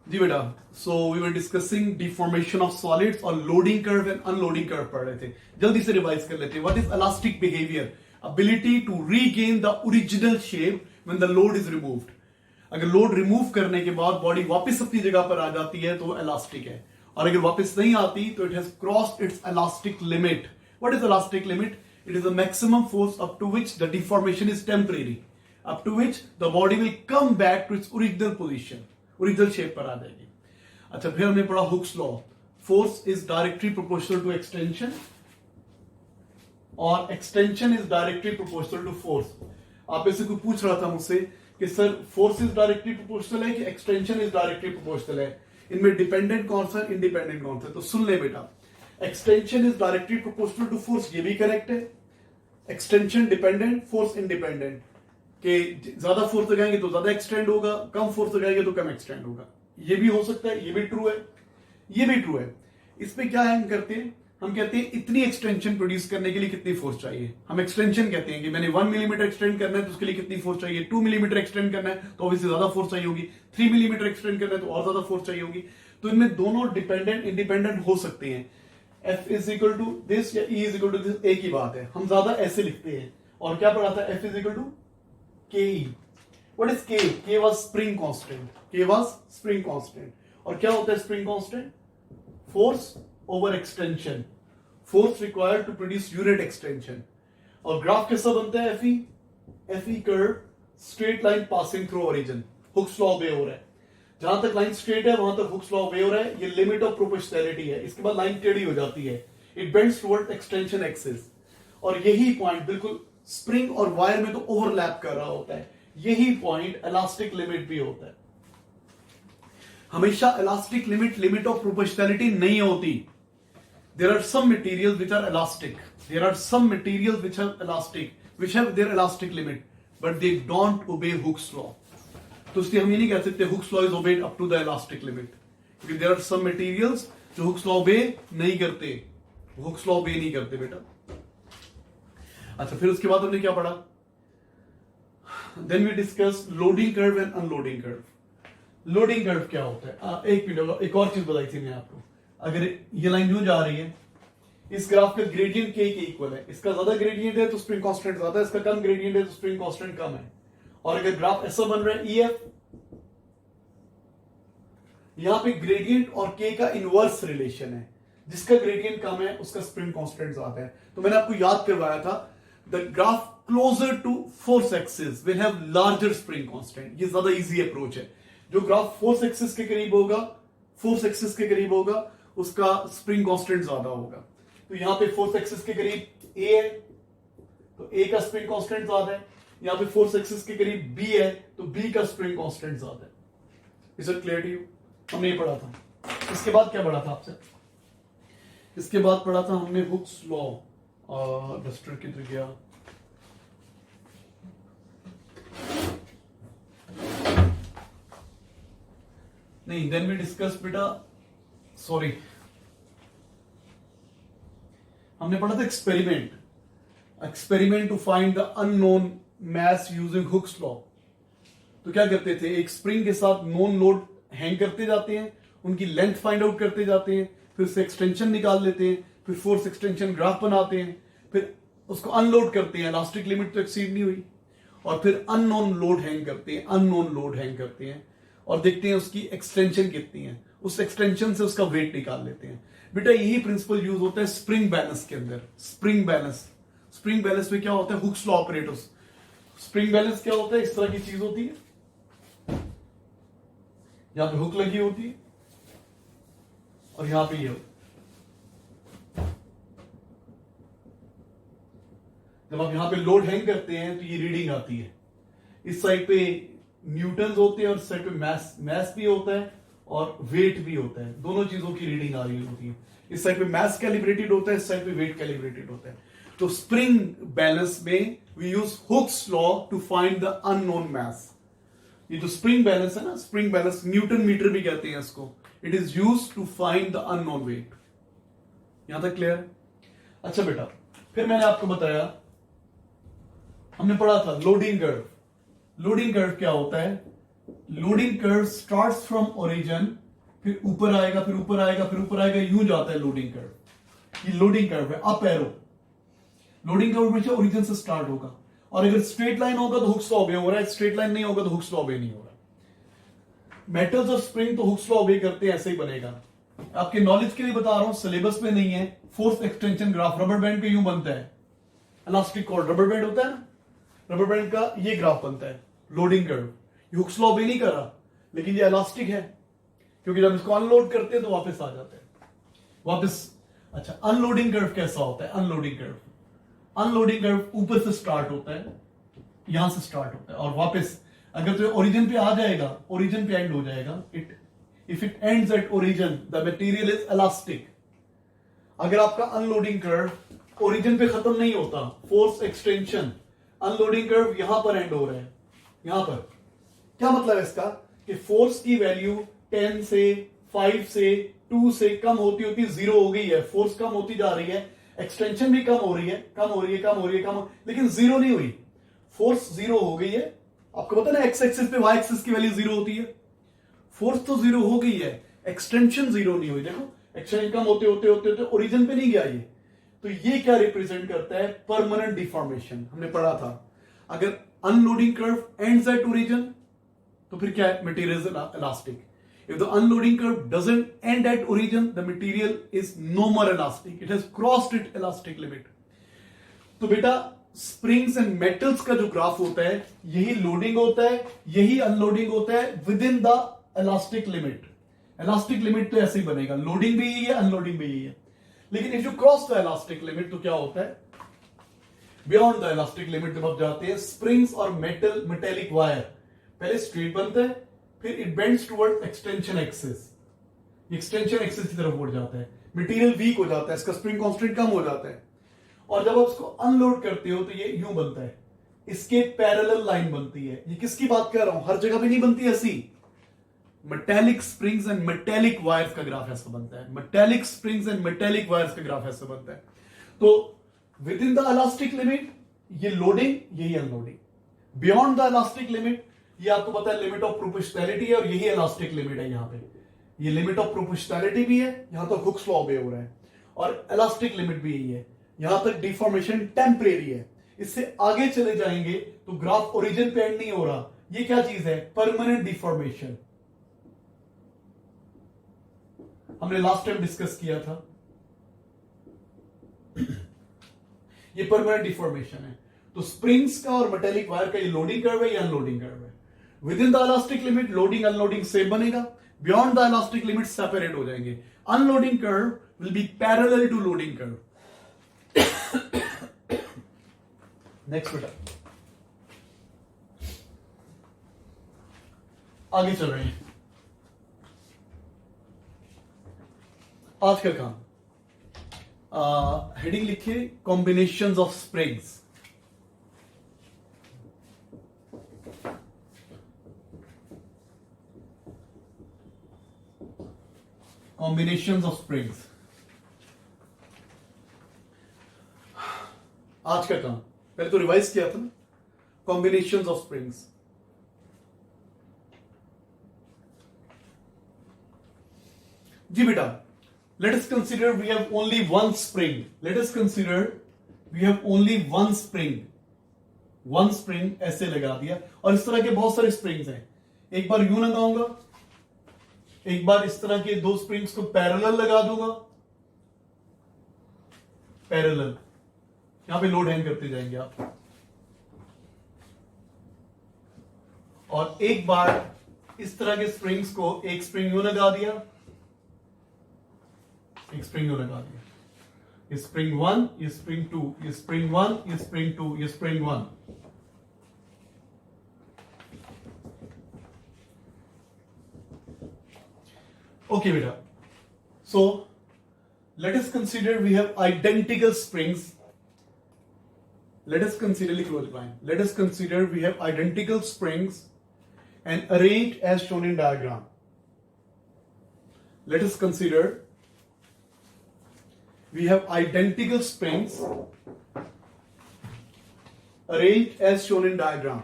जी बेटा, so we were discussing deformation of solids और loading curve and unloading curve पढ़ रहे थे। जल्दी से रिवाइज कर लेते हैं। What is elastic behaviour? Ability to regain the original shape when the load is removed. अगर लोड रिमूव करने के बाद बॉडी वापस अपनी जगह पर आ जाती है तो इलास्टिक है, और अगर वापस नहीं आती तो it has crossed it's elastic limit. What is elastic limit? It is the maximum force up to which the deformation is temporary, up to which the body will come back to its original position, original shape पर आ जाएगी। अच्छा, फिर हमने पढ़ा Hooke's law. Force is directly proportional to extension और extension is directly proportional to force. आप ऐसे कोई पूछ रहा था मुझसे कि sir force is directly proportional है कि एक्सटेंशन इज डायरेक्टली प्रोपोर्शनल है, इनमें डिपेंडेंट कौन सा इंडिपेंडेंट कौन सा? तो सुन ले बेटा, extension is directly proportional to force, ये भी करेक्ट है। एक्सटेंशन डिपेंडेंट, फोर्स इंडिपेंडेंट, कि ज्यादा फोर्स लगाएंगे तो ज्यादा एक्सटेंड होगा, कम फोर्स लगाएंगे तो कम एक्सटेंड होगा। ये भी हो सकता है, ये भी ट्रू है, ये भी ट्रू है। इसमें क्या है, हम करते हैं, हम कहते हैं इतनी एक्सटेंशन प्रोड्यूस करने के लिए कितनी फोर्स चाहिए। हम एक्सटेंशन कहते हैं कि मैंने 1 मिलीमीटर एक्सटेंड करना है तो उसके लिए कितनी फोर्स चाहिए। 2 मिलीमीटर एक्सटेंड करना है तो ऑब्वियसली ज्यादा फोर्स चाहिए होगी। 3 मिलीमीटर एक्सटेंड करना है तो और ज्यादा फोर्स चाहिए होगी। तो इनमें दोनों डिपेंडेंट इंडिपेंडेंट हो सकते हैं। F is equal to this या E is equal to this, एक ही बात है। हम ज्यादा ऐसे लिखते हैं। और क्या पढ़ा था? F is equal to K E. What is K? K was spring constant, K was spring constant. और क्या होता है spring constant? Force over extension, force required to produce unit extension. और ग्राफ कैसा बनता है? F E curve, straight line passing through origin. Hooke's law obey हो रहा है, जहां तक लाइन स्ट्रेट है वहां तक हुक्स लॉ ऑबे हो रहा है। ये लिमिट ऑफ प्रोपोर्शनैलिटी है। इसके बाद लाइन टेढ़ी हो जाती है, it bends toward extension axis. और यही पॉइंट बिल्कुल स्प्रिंग और वायर में तो ओवरलैप कर रहा होता है। यही पॉइंट इलास्टिक लिमिट भी होता है। हमेशा elastic limit limit of proportionality नहीं होती। There are some materials which are elastic, there are some materials which are elastic, which have their elastic limit, but they don't obey Hooke's law. तो इसलिए हम ये नहीं कह सकते Hooke's law is obeyed up to the elastic limit, क्योंकि there are some materials जो Hooke's law obey नहीं करते, हुक्स लॉ ओबे नहीं करते बेटा। अच्छा, फिर उसके बाद हमने क्या पढ़ा? Then we discuss loading curve and unloading curve. Loading curve क्या होता है? एक मिनट, एक और चीज बताई थी मैं आपको। अगर ये लाइन यूं जा रही है, इस ग्राफ का ग्रेडियंट के इक्वल है। इसका ज्यादा ग्रेडियंट है तो स्प्रिंग कांस्टेंट ज्यादा है, इसका कम ग्रेडियंट है तो स्प्रिंग कांस्टेंट कम है। और अगर ग्राफ ऐसा बन रहा है EF, यहां पे ग्रेडियंट और के का इनवर्स रिलेशन है, जिसका ग्रेडियंट कम है उसका स्प्रिंग कांस्टेंट ज्यादा है। तो मैंने आपको याद करवाया था, the graph closer to force axis will have larger spring constant. ये ज्यादा इजी अप्रोच है। जो ग्राफ फोर्स एक्सिस के करीब होगा, फोर्स एक्सिस के करीब होगा, उसका स्प्रिंग कांस्टेंट ज्यादा होगा। तो यहां पे फोर्स एक्सिस के करीब A है तो A का स्प्रिंग कांस्टेंट ज्यादा है। यहां पे फोर्स एक्सिस के करीब B है तो B का स्प्रिंग कांस्टेंट ज्यादा है। Is it clear to you? हमने ये पढ़ा था। इसके बाद क्या पढ़ा था आपसे? इसके बाद पढ़ा था हमने हुक्स लॉ। डस्टर किधर गया? नहीं, देन वी डिस्कस बेटा, सॉरी, हमने पढ़ा था experiment, experiment to find the unknown mass using Hooke's law. तो क्या करते थे? एक स्प्रिंग के साथ नोन लोड हैंग करते जाते हैं, उनकी लेंथ फाइंड आउट करते जाते हैं, फिर उससे एक्सटेंशन निकाल लेते हैं, फिर फोर्स एक्सटेंशन ग्राफ बनाते हैं, फिर उसको अनलोड करते हैं। इलास्टिक लिमिट तो एक्सीड नहीं हुई, और फिर अननोन लोड हैंग करते हैं, अननोन लोड हैंग करते हैं और देखते हैं उसकी एक्सटेंशन कितनी है। उस एक्सटेंशन से उसका वेट निकाल लेते हैं। बेटा यही प्रिंसिपल यूज होता है स्प्रिंग बैलेंस के अंदर। स्प्रिंग बैलेंस, स्प्रिंग बैलेंस में क्या होता है? Hooke's law operators. Spring balance क्या होता है? इस तरह की चीज होती है, यहां पे हुक लगी होती है और यहां पे ये, जब आप यहां पे लोड हैंग करते हैं तो ये रीडिंग आती है। इस साइड पे न्यूटन्स होते हैं और इस साइड पे मैस भी होता है और वेट भी होता है। दोनों चीजों की रीडिंग आ रही होती है। इस साइड पे मैस कैलिब्रेटेड होता है, इस साइड पे वेट कैलिब्रेटेड होता है। तो स्प्रिंग बैलेंस में we use Hooke's law to find the unknown mass. ये जो स्प्रिंग बैलेंस है ना, स्प्रिंग बैलेंस न्यूटन मीटर भी कहते हैं इसको। It is use to find the unknown weight. यहां तक क्लियर है? अच्छा बेटा, फिर मैंने आपको बताया, हमने पढ़ा था लोडिंग कर्व। लोडिंग कर्व क्या होता है? Loading curve starts from origin, फिर ऊपर आएगा, फिर ऊपर आएगा, फिर ऊपर आएगा, यूं जाता है लोडिंग कर्व। ये लोडिंग कर्व है, अप एरो। लोडिंग कर्व हमेशा ओरिजिन से स्टार्ट होगा, और अगर स्ट्रेट लाइन होगा तो हुक्स लॉ ऑबे हो रहा है, स्ट्रेट लाइन नहीं होगा तो हुक्स लॉ ऑबे नहीं हो रहा। मेटल्स और स्प्रिंग तो हुक्स लॉ ऑबे करते हैं, ऐसे ही बनेगा। आपके नॉलेज के लिए बता रहा हूं, सिलेबस में नहीं है। Force extension graph rubber band का यूं बनता है, इलास्टिक कॉर्ड रबर बैंड होता है ना, रबर बैंड का ये ग्राफ बनता है, लोडिंग कर्व। ये हुक्स लॉ ऑबे नहीं कर रहा, लेकिन ये इलास्टिक है, क्योंकि जब इसको अनलोड करते हैं तो वापस आ जाते हैं वापस। अच्छा, अनलोडिंग कर्व कैसा होता है? अनलोडिंग कर्व ऊपर से स्टार्ट होता है, यहां से स्टार्ट होता है, और वापस अगर तो ओरिजिन पे आ जाएगा, ओरिजिन पे एंड हो जाएगा। If it ends at origin the material is elastic. अगर आपका अनलोडिंग कर्व ओरिजिन पे खत्म नहीं होता, फोर्स एक्सटेंशन, अनलोडिंग कर्व यहां पर एंड हो रहा है, यहां पर। क्या मतलब है इसका? कि फोर्स की वैल्यू 10 से 5 से 2 से कम होती होती 0 हो गई है, फोर्स कम होती जा रही है, एक्सटेंशन भी कम हो रही है, लेकिन 0 नहीं हुई, फोर्स 0 हो गई है। आपको पता है ना, एक्स एक्सिस पे वाई एक्सिस की वैल्यू 0 होती है। फोर्स तो 0 हो गई है, एक्सटेंशन 0 नहीं हुई। देखो, एक्सटेंशन कम होते होते होते होते ओरिजिन पे नहीं गया ये। तो ये क्या रिप्रेजेंट करता है? Permanent deformation. हमने पढ़ा था, अगर unloading curve ends at origin तो फिर क्या है? Material is elastic. If the unloading curve doesn't end at origin, the material is no more elastic. It has crossed its elastic limit. तो बेटा, स्प्रिंग्स एंड मेटल्स का जो graph होता है, यही लोडिंग होता है, यही अनलोडिंग होता है within the elastic limit. Elastic limit तो ऐसे ही बनेगा, लोडिंग भी यही है, अनलोडिंग भी यही है। लेकिन if you cross the elastic limit तो क्या होता है? बियॉन्ड द इलास्टिक लिमिट जब आप जाते हैं, स्प्रिंग्स और मेटेलिक वायर पहले स्ट्रेट बनता है, फिर it bends toward extension axis, extension axis की तरफ बढ़ जाता है, मटेरियल वीक हो जाता है, इसका स्प्रिंग कांस्टेंट कम हो जाता है, और जब आप उसको अनलोड करते हो तो ये यूं बनता है, इसके पैरेलल लाइन बनती है। ये किसकी बात कर रहा हूं? हर जगह पे नहीं बनती ऐसी। Metallic springs and metallic wires का ग्राफ ऐसा बनता है, metallic springs and metallic wires का ग्राफ ऐसा बनता है। तो with in the elastic limit ये लोडिंग, यही unloading. Beyond the elastic limit, ये आपको पता है लिमिट ऑफ प्रोपोर्शनैलिटी है, और यही इलास्टिक लिमिट है। यहां पे ये लिमिट ऑफ प्रोपोर्शनैलिटी भी है, यहां तक हुक्स लॉ ऑबे हो रहा है, और इलास्टिक लिमिट भी यही है। यहां तक डिफॉर्मेशन टेम्परेरी है, इससे आगे चले जाएंगे तो ग्राफ ओरिजिन पे एंड नहीं हो रहा। ये क्या चीज है? Permanent deformation. हमने लास्ट टाइम डिस्कस किया था, ये परमानेंट डिफॉर्मेशन है। तो स्प्रिंग्स का और मेटेलिक वायर का ये लोडिंग कर्व है या अनलोडिंग कर्व है? Within the elastic limit loading unloading same बनेगा, beyond the elastic limit separate हो जाएंगे। Unloading curve will be parallel to loading curve. Next बेटा, आगे चल रहे हैं। आज का काम, हेडिंग लिखिए combinations of springs. Combinations of springs, आज का काम। पहले तो रिवाइज किया था ना, कॉम्बिनेशंस ऑफ स्प्रिंग्स। जी बेटा, let us consider we have only one spring. Let us consider we have only one spring. One spring ऐसे लगा दिया, और इस तरह के बहुत सारे स्प्रिंग्स हैं। एक बार यूं लगाऊंगा, एक बार इस तरह के दो स्प्रिंग्स को पैरेलल लगा दूंगा, पैरेलल, यहां पे लोड हैंग करते जाएंगे आप। और एक बार इस तरह के स्प्रिंग्स को, एक स्प्रिंग यूं लगा दिया, एक स्प्रिंग यूं लगा दिया, ये स्प्रिंग 1, ये स्प्रिंग 2, ये स्प्रिंग 1, ये स्प्रिंग 2, ये स्प्रिंग 1। ओके बेटा, सो let us consider we have identical springs. Let us consider, let us consider we have identical springs and arranged as shown in diagram. Let us consider we have identical springs arranged as shown in diagram.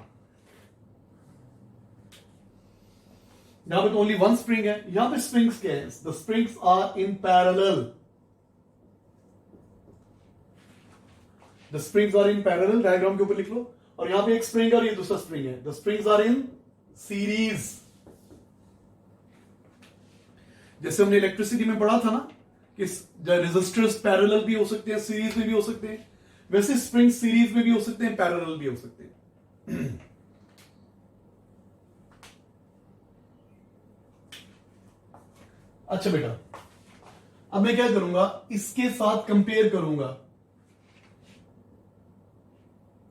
यहां पे तो only one spring है, यहां पे springs क्या है, the springs are in parallel, the springs are in parallel, diagram के ऊपर लिख लो, और यहां पे एक स्प्रिंग और ये दूसरा स्प्रिंग है, the springs are in series. जैसे हमने इलेक्ट्रिसिटी में पढ़ा था ना कि रेजिस्टर्स पैरेलल भी हो सकते हैं, सीरीज में भी हो सकते हैं, वैसे स्प्रिंग सीरीज में भी हो सकते हैं, पैरेलल भी हो सकते हैं। अच्छा बेटा, अब मैं क्या करूंगा, इसके साथ कंपेयर करूंगा,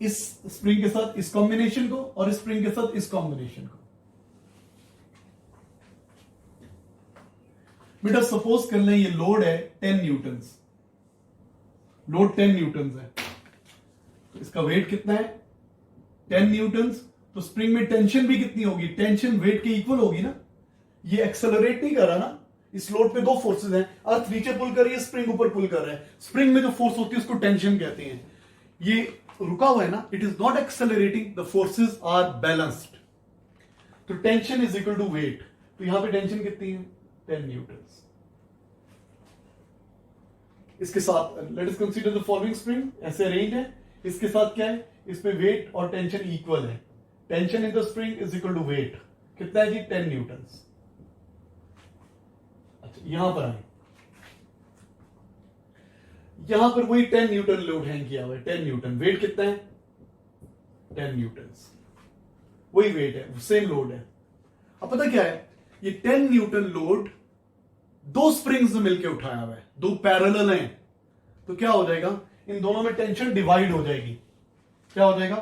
इस स्प्रिंग के साथ इस कॉम्बिनेशन को और इस स्प्रिंग के साथ इस कॉम्बिनेशन को। बेटा सपोज कर लें ये लोड है 10 न्यूटन्स, लोड 10 न्यूटन्स है, तो इसका वेट कितना है 10 न्यूटन्स, तो स्प्रिंग में टेंशन भी कितनी होगी, टेंशन वेट के इक्वल होगी ना। ये एक्सेलरेट नहीं कर रहा ना, इस लोड पे दो फोर्सेस हैं, अर्थ नीचे पुल कर रही है, स्प्रिंग ऊपर पुल कर रहा है, स्प्रिंग में जो फोर्स होती है उसको टेंशन कहते हैं, ये रुका हुआ है ना, it is not accelerating, the forces are balanced, तो tension is equal to weight, तो यहां पे टेंशन कितनी है 10 न्यूटन्स। इसके साथ let us consider the following spring, ऐसे अरेंज है, इसके साथ क्या है, इसमें वेट और टेंशन इक्वल है, tension in the spring is equal to weight, कितना है जी 10 न्यूटन्स। अच्छा यहां पर आए, यहां पर वही 10 न्यूटन लोड हैंग किया हुआ है, 10 न्यूटन, वेट कितना है 10 न्यूटन्स, वही वेट है, सेम लोड है। अब पता क्या है, ये 10 न्यूटन लोड दो स्प्रिंग्स में मिलकर उठाया हुआ है, दो पैरेलल हैं, तो क्या हो जाएगा, इन दोनों में टेंशन डिवाइड हो जाएगी, क्या हो जाएगा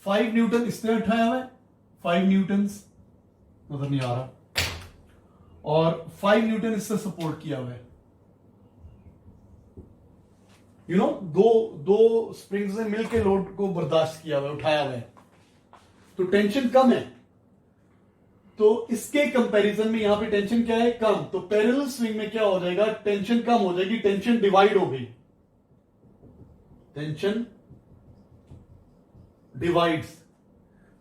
5 न्यूटन इसने उठाया हुआ है, 5 न्यूटन नजर नहीं आ रहा, और 5 न्यूटन इससे सपोर्ट किया हुआ है, यू नो दो स्प्रिंग्स ने मिलकर लोड को बर्दाश्त किया हुआ है, उठाया हुआ है, तो टेंशन कम है, तो इसके कंपैरिजन में यहां पे टेंशन क्या है कम, तो पैरेलल स्विंग में क्या हो जाएगा, टेंशन कम हो जाएगी, टेंशन डिवाइड हो गई, टेंशन डिवाइड्स।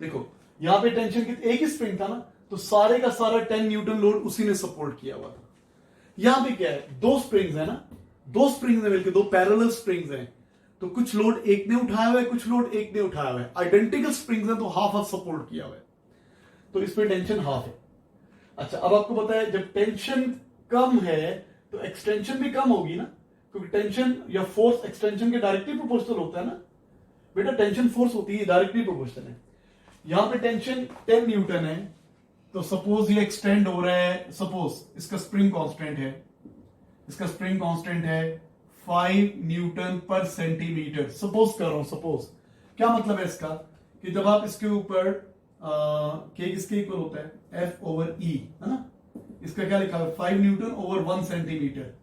देखो यहां पे टेंशन एक ही स्प्रिंग था ना, तो सारे का सारा 10 न्यूटन लोड उसी ने सपोर्ट किया हुआ था। यहां पे क्या है, दो स्प्रिंग्स है ना, दो स्प्रिंग्स ने मिलकर, दो पैरेलल स्प्रिंग्स हैं, तो कुछ लोड एक ने उठाया हुआ है, कुछ लोड एक ने उठाया हुआ है, आइडेंटिकल स्प्रिंग्स हैं तो हाफ हाफ सपोर्ट किया हुआ है, तो इस पे टेंशन हाफ है। अच्छा अब आपको पता है जब टेंशन कम है तो एक्सटेंशन भी कम होगी ना, क्योंकि टेंशन या फोर्स एक्सटेंशन के डायरेक्टली प्रोपोर्शनल होता है ना बेटा, टेंशन फोर्स होती है डायरेक्टली प्रोपोर्शनल है। यहां पे टेंशन 10 न्यूटन है, तो सपोज ये एक्सटेंड हो रहा है, सपोज इसका स्प्रिंग कांस्टेंट है, इसका स्प्रिंग कांस्टेंट है 5 न्यूटन पर सेंटीमीटर, सपोज कर रहा हूं, सपोज क्या मतलब है इसका, कि जब आप इसके ऊपर के किसके इक्वल होता है एफ ओवर ई, है ना, इसका क्या लिखा है 5 न्यूटन ओवर 1 सेंटीमीटर,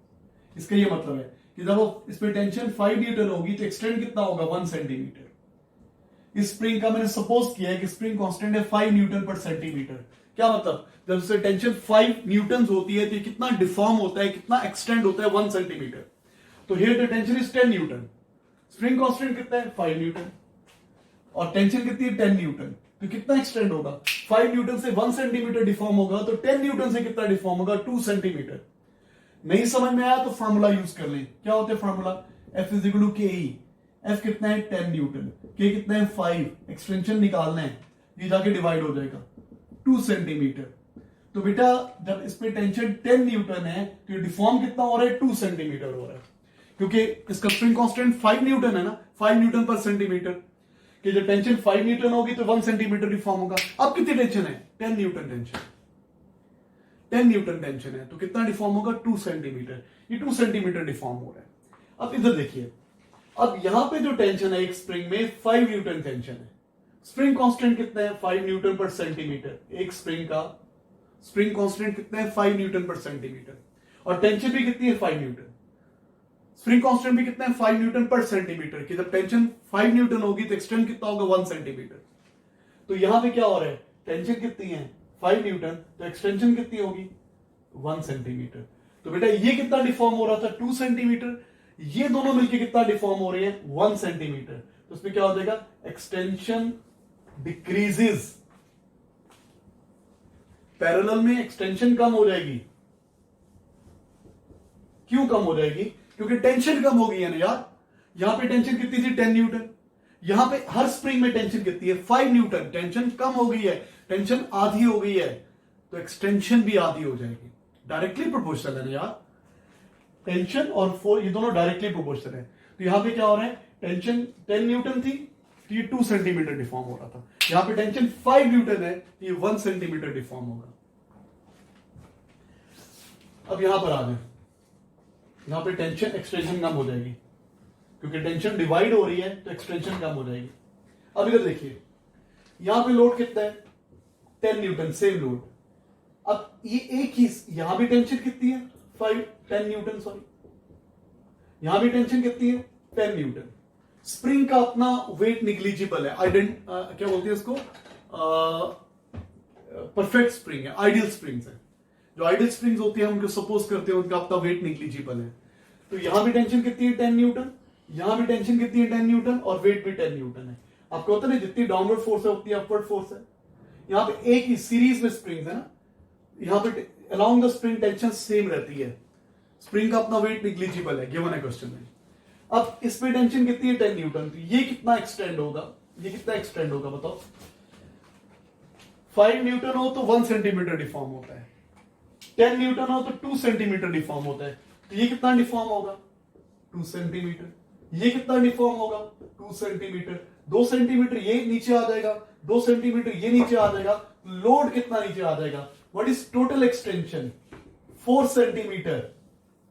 इसका ये मतलब है कि जब इस पे टेंशन 5 न्यूटन होगी तो एक्सटेंड कितना होगा 1 सेंटीमीटर। इस स्प्रिंग का मैंने सपोज किया है कि स्प्रिंग कांस्टेंट है 5 न्यूटन पर सेंटीमीटर, क्या मतलब जब से टेंशन 5 न्यूटन होती है तो कितना डिफॉर्म होता है, कितना एक्सटेंड होता है 1 सेंटीमीटर, तो here the tension is 10 Newton, spring constant कितना है 5 न्यूटन और टेंशन कितनी है 10 न्यूटन, तो कितना एक्सटेंड होगा 5 न्यूटन से 1 सेंटीमीटर डिफॉर्म होगा, तो 10 न्यूटन से कितना डिफॉर्म होगा 2 सेंटीमीटर। नहीं समझ में आया तो फार्मूला यूज कर लें, क्या होता है formula, F is equal to K E, F कितना है 10 न्यूटन, के कितना है 5, एक्सटेंशन निकालना है, ये जाके डिवाइड हो जाएगा 2 सेंटीमीटर। तो बेटा जब इस पे टेंशन 10 न्यूटन है तो ये डिफॉर्म कितना हो रहा है 2 सेंटीमीटर हो रहा है, क्योंकि इसका स्प्रिंग कांस्टेंट 5 न्यूटन है ना, 5 न्यूटन पर सेंटीमीटर, कि जब टेंशन 5 न्यूटन होगी तो 1 सेंटीमीटर डिफॉर्म होगा। अब कितनी टेंशन है 10 न्यूटन टेंशन, 10 न्यूटन टेंशन है तो कितना डिफॉर्म होगा 2 सेंटीमीटर, ये 2 सेंटीमीटर डिफॉर्म हो रहा है। अब इधर देखिए, अब यहां पे जो टेंशन है एक स्प्रिंग में 5 न्यूटन टेंशन है, स्प्रिंग कांस्टेंट कितना है 5 न्यूटन पर सेंटीमीटर, एक स्प्रिंग का स्प्रिंग कांस्टेंट कितना है 5 न्यूटन पर सेंटीमीटर, और टेंशन भी कितनी है 5 न्यूटन, स्प्रिंग कांस्टेंट भी कितना है 5 न्यूटन पर सेंटीमीटर, कि जब टेंशन 5 न्यूटन होगी तो एक्सटेंड कितना होगा 1 सेंटीमीटर। तो यहां पे क्या हो रहा है, टेंशन कितनी है 5 न्यूटन, तो एक्सटेंशन कितनी होगी 1 सेंटीमीटर। तो बेटा ये कितना डिफॉर्म हो रहा था 2 सेंटीमीटर, ये दोनों मिलकर कितना डिफॉर्म हो रही है 1 सेंटीमीटर, तो उसमें क्या हो जाएगा एक्सटेंशन डिक्रीजेस, पैरेलल में एक्सटेंशन कम हो जाएगी। क्यों कम हो जाएगी? क्योंकि टेंशन कम हो गई है ना यार। यहां पे टेंशन कितनी थी? 10 न्यूटन। यहां पे हर स्प्रिंग में टेंशन कितनी है? 5 न्यूटन। टेंशन कम हो गई है, टेंशन आधी हो गई है, तो एक्सटेंशन भी आधी हो जाएगी। डायरेक्टली प्रोपोर्शनल है ना यार। टेंशन और फोर्स ये दोनों डायरेक्टली प्रोपोर्शनल है। तो यहां पे क्या हो रहा है? टेंशन 10 न्यूटन थी तो ये 2 सेंटीमीटर डिफॉर्म हो रहा था। यहां पे टेंशन 5 न्यूटन है तो ये 1 सेंटीमीटर डिफॉर्म होगा। अब यहां पर आ जाए, यहां पे टेंशन एक्सटेंशन कम हो जाएगी क्योंकि टेंशन डिवाइड हो रही है तो एक्सटेंशन कम हो जाएगी। अब इधर देखिए, यहां पे लोड कितना है? 10 न्यूटन, सेम लोड। अब ये एक ही, यहां भी टेंशन कितनी है? 10 न्यूटन, सॉरी। यहां भी टेंशन कितनी है? 10 न्यूटन। स्प्रिंग का अपना वेट निग्लिजिबल है, क्या बोलते हैं इसको? परफेक्ट स्प्रिंग है, आइडियल स्प्रिंग्स है। जो आइडियल स्प्रिंग्स होती है उनको सपोज करते हैं उनका अपना वेट निग्लिजिबल है। तो यहां भी टेंशन कितनी है? 10 न्यूटन। यहां भी टेंशन कितनी है? 10 न्यूटन। और वेट भी 10 न्यूटन है। आपको पता है जितनी डाउनवर्ड फोर्स है उतनी अपवर्ड फोर्स है। यहां पे एक ही सीरीज में स्प्रिंग्स है ना, यहां पे along the spring tension same रहती है। स्प्रिंग का अपना वेट निग्लिजिबल है, गिवन है क्वेश्चन में। अब इस पे टेंशन कितनी है? 10 न्यूटन। तो ये कितना एक्सटेंड होगा? ये कितना एक्सटेंड होगा बताओ? 5 न्यूटन हो तो 1 सेंटीमीटर डिफॉर्म होता है, 10 न्यूटन हो तो 2 सेंटीमीटर डिफॉर्म होता है। तो ये कितना डिफॉर्म होगा? 2 सेंटीमीटर। ये कितना डिफॉर्म होगा? 2 सेंटीमीटर। 2 सेंटीमीटर ये नीचे आ जाएगा, 2 सेंटीमीटर ये नीचे आ जाएगा। लोड कितना नीचे आ जाएगा? What is total extension? 4 centimetre.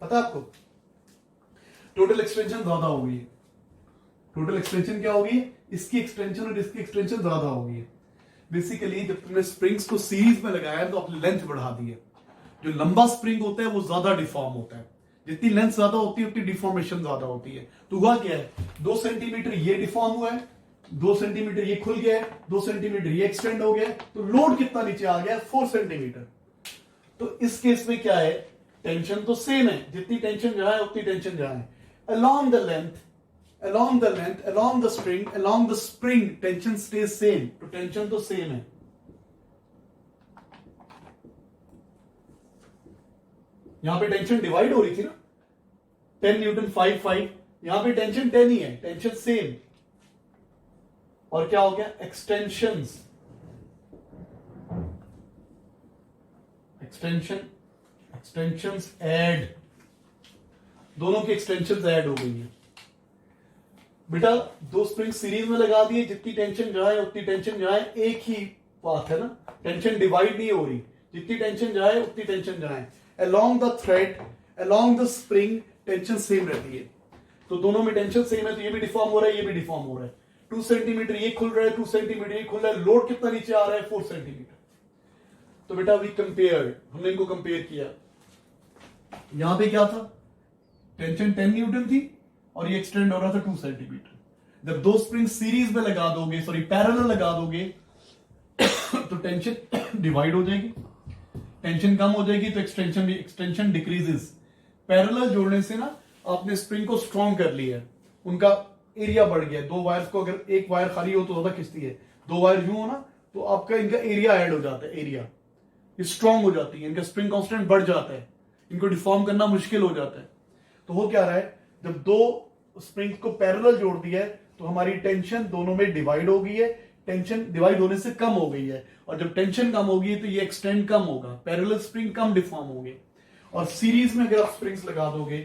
पता है आपको? टोटल एक्सटेंशन ज्यादा हो गई है। टोटल एक्सटेंशन क्या होगी? इसकी एक्सटेंशन और इसकी एक्सटेंशन ज्यादा हो गई है। बेसिकली जब तुमने स्प्रिंग्स को सीरीज में लगाया तो अपनी लेंथ बढ़ा दी है। जो लंबा स्प्रिंग होता है वो ज्यादा डिफॉर्म होता है। जितनी लेंथ ज्यादा होती है उतनी डिफॉर्मेशन ज्यादा होती है। तो हुआ क्या है? 2 सेंटीमीटर ये डिफॉर्म हुआ है, 2 सेंटीमीटर ये खुल गया है, 2 सेंटीमीटर ये एक्सटेंड हो गया है। तो लोड कितना नीचे आ गया? 4 सेंटीमीटर। तो इस केस में क्या है? टेंशन तो सेम है, जितनी टेंशन जहां है उतनी टेंशन जहां है। along the length, along the spring tension stays same। तो टेंशन तो सेम है। यहां पे टेंशन डिवाइड हो रही थी ना, 10 न्यूटन 5। यहां पे टेंशन 10 ही है, टेंशन सेम। और क्या हो गया? एक्सटेंशन ऐड, दोनों की एक्सटेंशन ऐड हो गई है। बेटा 2 स्प्रिंग सीरीज में लगा दिए, जितनी टेंशन जहां है उतनी टेंशन जहां है। एक ही बात है ना, टेंशन डिवाइड नहीं हो रही। जितनी टेंशन जहां है उतनी टेंशन जहां है। Along the thread, along the spring tension same रहती है। तो दोनों में टेंशन सेम है, तो ये भी डिफॉर्म हो रहा है, ये भी डिफॉर्म हो रहा है। 2 सेंटीमीटर ये खुल रहा है, 2 सेंटीमीटर ये खुल रहा है। लोड कितना नीचे आ रहा है? 4 सेंटीमीटर। तो बेटा वी कंपेयर, हमने इनको कंपेयर किया। यहां पे क्या था? टेंशन 10 न्यूटन थी और ये एक्सटेंड हो रहा था 2 सेंटीमीटर। जब 2 स्प्रिंग सीरीज में लगा दोगे, सॉरी पैरेलल लगा दोगे, तो टेंशन डिवाइड हो जाएगी, टेंशन कम हो जाएगी, तो एक्सटेंशन डिक्रीजेस। पैरेलल जोड़ने से ना आपने स्प्रिंग को स्ट्रॉन्ग कर लिया है, उनका एरिया बढ़ गया। 2 वायर्स को अगर एक वायर खाली हो तो ज्यादा खिंचती है, 2 वायर यूं हो ना तो आपका इनका एरिया ऐड हो जाता है, एरिया स्ट्रॉन्ग हो जाती है, इनका स्प्रिंग कांस्टेंट बढ़ जाता है, इनको डिफॉर्म करना मुश्किल हो जाता है। तो हो क्या रहा है? जब 2 स्प्रिंग्स को पैरेलल जोड़ दिया है तो हमारी टेंशन दोनों में डिवाइड हो गई है, टेंशन डिवाइड होने से कम हो गई है। और जब टेंशन कम होगी तो ये एक्सटेंड कम होगा, पैरेलल स्प्रिंग कम डिफॉर्म होंगे। और सीरीज में अगर आप स्प्रिंग्स लगा दोगे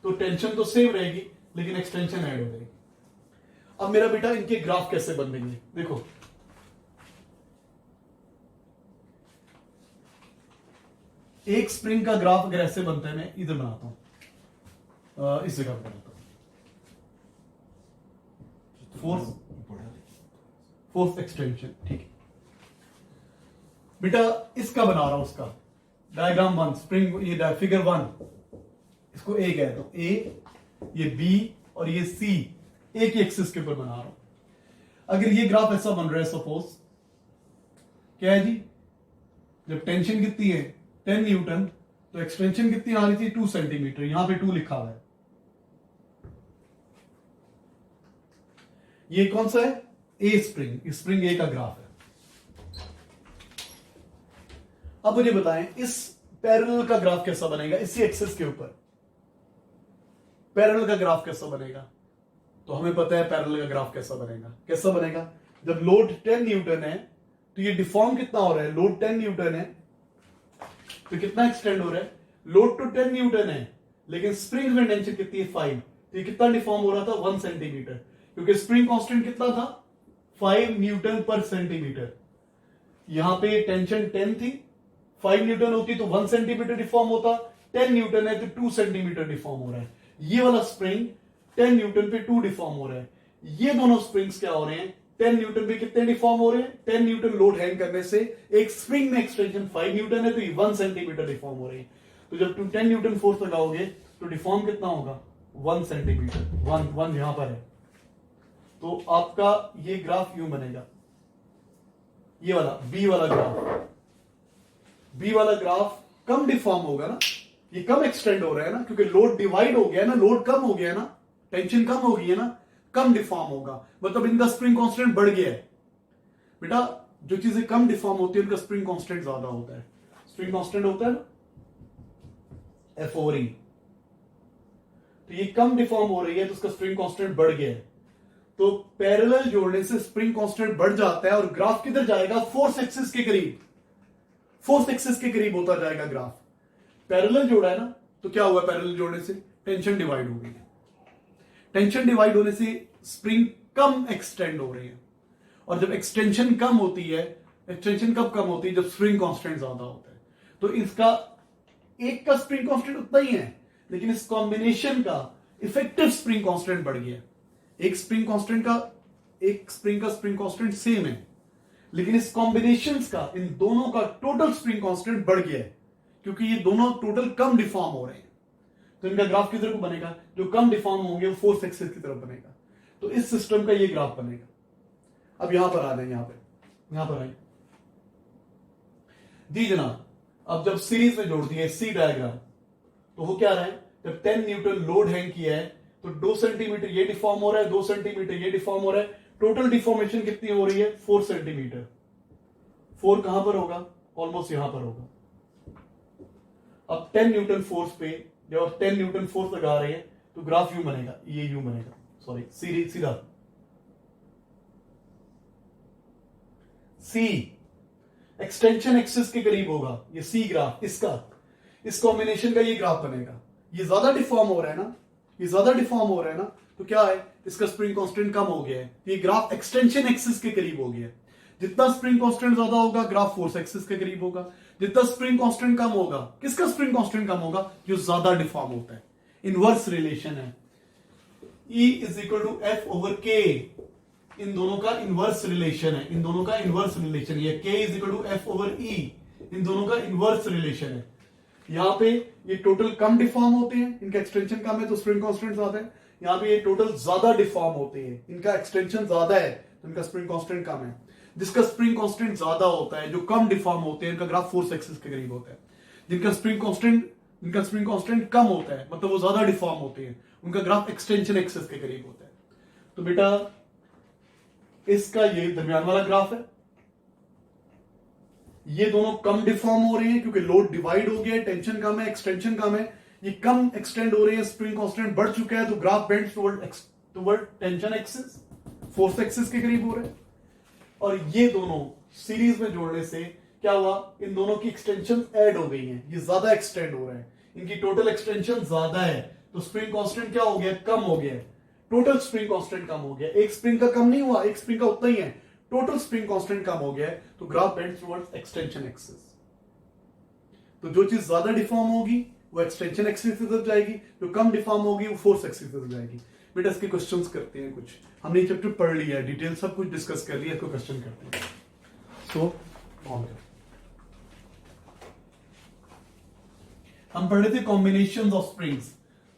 तो टेंशन तो सेम रहेगी लेकिन एक्सटेंशन ऐड हो जाएगी। अब मेरा बेटा इनके ग्राफ कैसे बनेंगे? देखो एक स्प्रिंग का ग्राफ अगर ऐसे बनता है, मैं इधर बनाता हूं, इस जगह पर बनाता हूं, फोर्स एक्सटेंशन, ठीक है बेटा। इसका बना रहा हूं, उसका डायग्राम 1 स्प्रिंग, ये फिगर 1, इसको ए कहता हूं, ए, ये बी और ये सी एक ही एक्सिस के ऊपर बना रहा हूं। अगर ये ग्राफ ऐसा बन रहा है, सपोज क्या है जी, जब टेंशन कितनी है 10 न्यूटन, तो एक्सटेंशन कितनी आ रही थी 2 सेंटीमीटर, यहां पे 2 लिखा हुआ है। ये कौन सा है? ए स्प्रिंग, स्प्रिंग ए का ग्राफ है। अब मुझे बताएं इस पैरेलल का ग्राफ कैसा बनेगा, इसी एक्सिस के ऊपर पैरेलल का ग्राफ कैसा बनेगा। तो हमें पता है पैरेलल का ग्राफ कैसा बनेगा। जब लोड 10 न्यूटन है तो ये डिफॉर्म कितना हो रहा है, लोड 10 न्यूटन है तो कितना एक्सटेंड हो रहा है, लोड तो 10 न्यूटन है लेकिन स्प्रिंग में टेंशन कितनी है 5, तो ये कितना डिफॉर्म हो रहा था 1 सेंटीमीटर, क्योंकि स्प्रिंग कांस्टेंट कितना था 5 न्यूटन पर सेंटीमीटर। यहां पे टेंशन 10 थी, 5 न्यूटन होती तो 1 सेंटीमीटर डिफॉर्म होता, 10 न्यूटन है तो 2 सेंटीमीटर डिफॉर्म हो रहा है। ये वाला स्प्रिंग 10 न्यूटन पे 2 डिफॉर्म हो रहा है। ये दोनों स्प्रिंग्स क्या हो रहे हैं 10 न्यूटन पे कितने डिफॉर्म हो रहे हैं, 10 न्यूटन लोड हैंग करने से एक स्प्रिंग में एक्सटेंशन 5 न्यूटन है तो ये 1 सेंटीमीटर डिफॉर्म हो रही है। तो जब तुम 10 न्यूटन फोर्स लगाओगे तो डिफॉर्म कितना होगा 1 सेंटीमीटर, 1 यहां पर है। तो आपका ये ग्राफ यूं बनेगा, ये वाला बी वाला ग्राफ कम डिफॉर्म होगा ना, ये कम एक्सटेंड हो रहा है ना, क्योंकि लोड डिवाइड हो गया है ना, लोड कम हो गया है ना, टेंशन कम हो गई है ना, कम डिफॉर्म होगा, मतलब इनका स्प्रिंग कांस्टेंट बढ़ गया है। बेटा जो चीजें कम डिफॉर्म होती है उनका स्प्रिंग कांस्टेंट ज्यादा होता है। स्प्रिंग कांस्टेंट होता है ना F/E, तो ये कम डिफॉर्म हो रही है तो उसका स्प्रिंग कांस्टेंट बढ़ गया है। तो पैरेलल जोड़ने से स्प्रिंग कांस्टेंट बढ़ जाता है और ग्राफ किधर जाएगा, फोर्स एक्सिस के करीब होता जाएगा ग्राफ। पैरेलल जोड़ा है ना तो क्या हुआ, पैरेलल जोड़ने से टेंशन डिवाइड हो गई है, टेंशन डिवाइड होने से स्प्रिंग कम एक्सटेंड हो रही है, और जब एक्सटेंशन कम होती है, एक्सटेंशन कब कम होती है, जब स्प्रिंग कांस्टेंट ज्यादा होता है। तो इसका एक का स्प्रिंग कांस्टेंट उतना ही है लेकिन इस कॉम्बिनेशन का इफेक्टिव स्प्रिंग कांस्टेंट बढ़ गया। एक स्प्रिंग का स्प्रिंग कांस्टेंट सेम है लेकिन इस कॉम्बिनेशंस का, इन दोनों का टोटल स्प्रिंग कांस्टेंट बढ़ गया है, क्योंकि ये दोनों टोटल कम डिफॉर्म हो रहे हैं। तो इनका ग्राफ किधर को बनेगा, जो कम डिफॉर्म होंगे वो फोर्स एक्सिस की तरफ बनेगा। तो इस सिस्टम का ये ग्राफ बनेगा। अब यहां पर आ जाए, यहां पर आए जी जनाब। अब जब सीरीज में जोड़ दिए सी डायग्राम, तो वो क्या रहा है, जब 10 न्यूटन लोड हैंग किया है तो 2 सेंटीमीटर ये डिफॉर्म हो रहा है, 2 सेंटीमीटर ये डिफॉर्म हो रहा है, टोटल डिफॉर्मेशन कितनी हो रही है 4 सेंटीमीटर। 4 कहां पर होगा, ऑलमोस्ट यहां पर होगा। अब 10 न्यूटन फोर्स पे जब 10 न्यूटन फोर्स लगा रहे हैं तो ग्राफ यूं बनेगा, ये यूं बनेगा, सॉरी सीधा सी एक्सटेंशन एक्सिस के करीब होगा ये सी ग्राफ, इसका इस कॉम्बिनेशन का ये ग्राफ बनेगा। ये ज्यादा डिफॉर्म हो रहा है ना, तो क्या है, इसका स्प्रिंग कांस्टेंट कम हो गया है, ये ग्राफ एक्सटेंशन एक्सिस के करीब हो गया है। जितना स्प्रिंग कांस्टेंट ज्यादा होगा ग्राफ फोर्स एक्सिस के करीब होगा, जितना स्प्रिंग कांस्टेंट कम होगा, किसका स्प्रिंग कांस्टेंट कम होगा, जो ज्यादा डिफॉर्म होता है। इनवर्स रिलेशन है, E is equal to F/K, इन दोनों का इनवर्स रिलेशन है, ये K is equal to F/E, इन दोनों का इनवर्स रिलेशन है। यहां पे ये टोटल कम डिफॉर्म होते हैं, इनका एक्सटेंशन कम है तो स्प्रिंग कांस्टेंट ज्यादा है। यहां पे ये टोटल ज्यादा डिफॉर्म होते हैं, इनका एक्सटेंशन ज्यादा है तो इनका स्प्रिंग कांस्टेंट कम है। जिसका स्प्रिंग कांस्टेंट ज्यादा होता है, जो कम डिफॉर्म होते हैं, इनका ग्राफ फोर्स एक्सिस के करीब होता है। जिनका स्प्रिंग कांस्टेंट कम होता है, मतलब वो ज्यादा डिफॉर्म होते हैं, उनका ग्राफ एक्सटेंशन एक्सिस के करीब होता है। तो बेटा इसका ये दरमियान वाला ग्राफ है, ये दोनों कम डिफॉर्म हो रहे हैं क्योंकि लोड डिवाइड हो गया है, टेंशन कम है, एक्सटेंशन कम है, ये कम एक्सटेंड हो रहे हैं, स्प्रिंग कांस्टेंट बढ़ चुका है, तो graph bends toward tension axis, force axis के करीब हो रहे हैं। और ये दोनों सीरीज में जोड़ने से क्या हुआ, इन दोनों की एक्सटेंशन ऐड हो गई हैं, ये ज्यादा एक्सटेंड हो रहे हैं, इनकी टोटल एक्सटेंशन ज्यादा है, तो स्प्रिंग कांस्टेंट क्या हो गया, कम हो गया, टोटल स्प्रिंग कांस्टेंट कम हो गया। एक स्प्रिंग का कम नहीं हुआ, एक स्प्रिंग का उतना ही है, टोटल स्प्रिंग कांस्टेंट कम हो गया है, तो graph bends towards extension axis. तो जो चीज ज्यादा डिफॉर्म होगी वो एक्सटेंशन एक्सिस की तरफ जाएगी, जो कम डिफॉर्म होगी वो फोर्स एक्सिस की तरफ जाएगी। बेटा इसके क्वेश्चंस करते हैं कुछ, हमने ये चैप्टर पढ़ लिया है, डिटेल सब कुछ डिस्कस कर लिया, इसको क्वेश्चन करते हैं। सो हम पढ़ रहे थे कॉम्बिनेशंस ऑफ स्प्रिंग्स,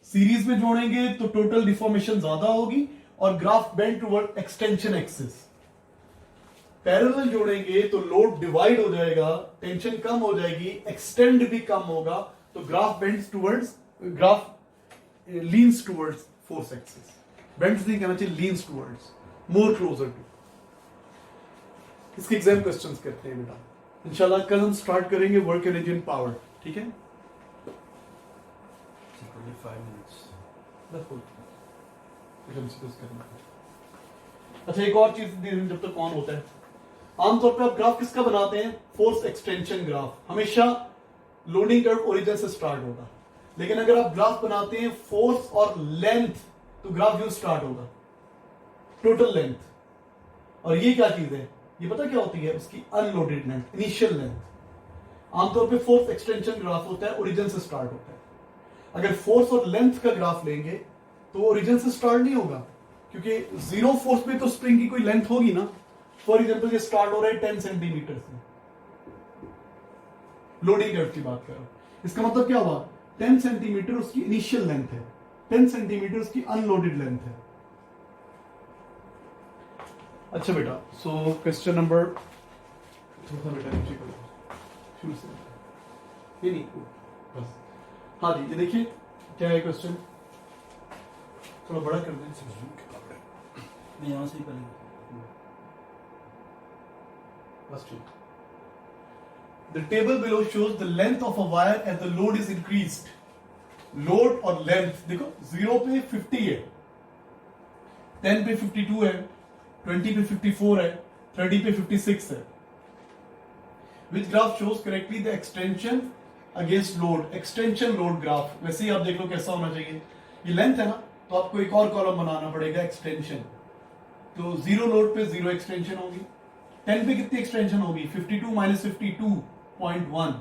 सीरीज में जोड़ेंगे तो टोटल डिफॉर्मेशन ज्यादा होगी और graph bend toward extension axis. Parallel जोड़ेंगे तो लोड डिवाइड हो जाएगा, टेंशन कम हो जाएगी, एक्सटेंड भी कम होगा, तो graph leans towards force axis. Bends नहीं कहना चाहिए, leans towards, more closer to. इसके एग्जाम क्वेश्चंस करते हैं बेटा, इंशाल्लाह कल हम स्टार्ट करेंगे वर्क एनर्जी एंड पावर, ठीक है? 25 minutes. अच्छा, एक और चीज जब तक ऑन होता है, आमतौर पे आप ग्राफ किसका बनाते हैं? Force extension graph. हमेशा लोडिंग कर्व ओरिजिन से स्टार्ट होगा, लेकिन अगर आप ग्राफ बनाते हैं फोर्स और लेंथ, तो ग्राफ यूं स्टार्ट होगा, टोटल लेंथ। और ये क्या चीज है? ये पता क्या होती है? उसकी अनलोडेड लेंथ, इनिशियल लेंथ। आमतौर पे फोर्स एक्सटेंशन ग्राफ होता है, ओरिजिन से स्टार्ट होता है। अगर फोर्स और लेंथ का ग्राफ लेंगे तो ओरिजिन से स्टार्ट नहीं होगा, क्योंकि जीरो फोर्स पे तो स्प्रिंग की कोई लेंथ होगी ना। फॉर एग्जांपल ये स्टार्ट हो रहा है 10 सेंटीमीटर से, लोडिंग कर्व की बात कर रहा हूं। इसका मतलब क्या हुआ? 10 सेंटीमीटर उसकी इनिशियल लेंथ है, 10 सेंटीमीटर उसकी अनलोडेड लेंथ है। अच्छा बेटा, सो क्वेश्चन नंबर, थोड़ा बेटा नीचे करो शुरू से, ये नहीं बस। हाँ जी, ये देखिए क्या है क्वेश्चन, थोड़ा बड़ा कर दें। मैं यहाँ से ही करेंगे बस ठीक। The table below shows the length of a wire as the load is increased. Load और लेंथ देखो, 0 पे 50 है, 10 पे 52 है, 20 पे 54 है, 30 पे 56 है। Which graph shows correctly the extension against load? Extension load graph. वैसे ही आप देख लो कैसा होना चाहिए। ये लेंथ है ना, तो आपको एक और कॉलम बनाना पड़ेगा एक्सटेंशन। तो 0 लोड पे 0 एक्सटेंशन होगी। 10 पे कितनी एक्सटेंशन होगी? 52 माइनस 52.1।